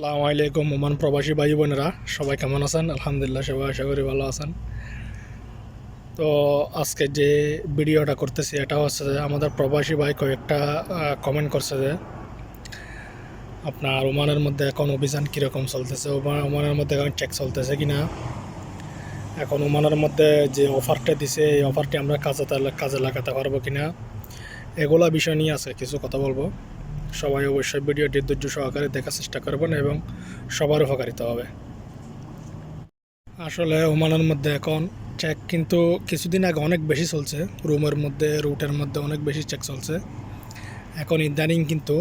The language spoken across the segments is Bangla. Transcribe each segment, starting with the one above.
আসসালামু আলাইকুম ওমান প্রবাসী ভাই বোনেরা, সবাই কেমন আছেন? আলহামদুলিল্লাহ, সবাই আশা করি ভালো আছেন। তো আজকে যে ভিডিওটা করতেছি এটা হচ্ছে যে আমাদের প্রবাসী ভাই কয়েকটা কমেন্ট করছে যে আপনার ওমানের মধ্যে এখন অভিযান কীরকম চলতেছে, ওমানের মধ্যে এখন চেক চলতেছে কিনা, এখন ওমানের মধ্যে যে অফারটা দিছে এই অফারটি আমরা কাজে লাগাতে পারবো কিনা, এগুলা বিষয় নিয়ে আছে কিছু কথা বলবো। সবাই অবশ্যই ভিডিওটি ধৈর্য সহকারে দেখার চেষ্টা করবেন এবং সবার উপকারিতা হবে। আসলে ওমানের মধ্যে এখন চেক কিন্তু কিছুদিন আগে অনেক বেশি চলছে, রুটের মধ্যে অনেক বেশি চেক চলছে। এখন ইদানিং কিন্তু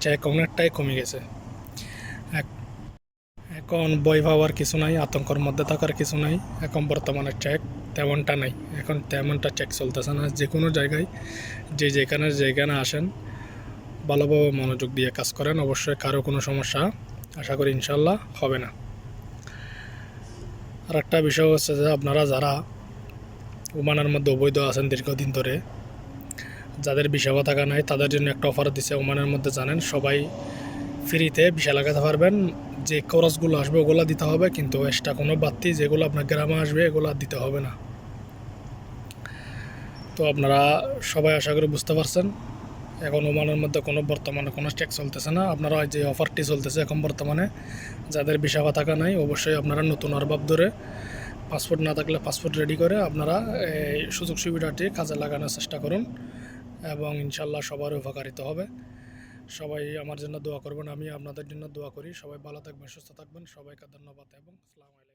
চেক অনেকটাই কমে গেছে। এক- এখন ভয় পাওয়ার কিছু নাই, আতঙ্কের মধ্যে থাকার কিছু নাই। এখন বর্তমানে চেক তেমনটা নাই, এখন তেমনটা চেক চলতেছে না। যে কোনো জায়গায় যেখানে আসেন ভালোভাবে মনোযোগ দিয়ে কাজ করেন, অবশ্যই কারো কোনো সমস্যা আশা করি ইনশাল্লাহ হবে না। আর একটা বিষয় হচ্ছে যে আপনারা যারা ওমানের মধ্যে অবৈধ আছেন দীর্ঘদিন ধরে, যাদের ভিসা থাকা নাই, তাদের জন্য একটা অফার দিছে। ওমানের মধ্যে জানেন সবাই ফ্রিতে ভিসা লাগাতে পারবেন। যে খরচগুলো আসবে ওগুলো দিতে হবে, কিন্তু এক্সট্রা কোনো বাড়তি যেগুলো আপনার গ্রামে আসবে এগুলো দিতে হবে না। তো আপনারা সবাই আশা করি বুঝতে পারছেন। এখন ওমানের মধ্যে বর্তমানে কোনো ট্যাক্স চলতেছে না। আপনারা যে অফারটি চলতেছে এখন বর্তমানে, যাদের ভিসা থাকা নাই অবশ্যই আপনারা নতুন আরবাব ধরে পাসপোর্ট না থাকলে পাসপোর্ট রেডি করে আপনারা এই সুযোগ সুবিধাটি কাজে লাগানোর চেষ্টা করুন এবং ইনশাল্লাহ সবার উপকারিত হবে। সবাই আমার জন্য দোয়া করবেন, আমি আপনাদের জন্য দোয়া করি। সবাই ভালো থাকবেন, সুস্থ থাকবেন। সবাইকে ধন্যবাদ এবং আসসালামু আলাইকুম।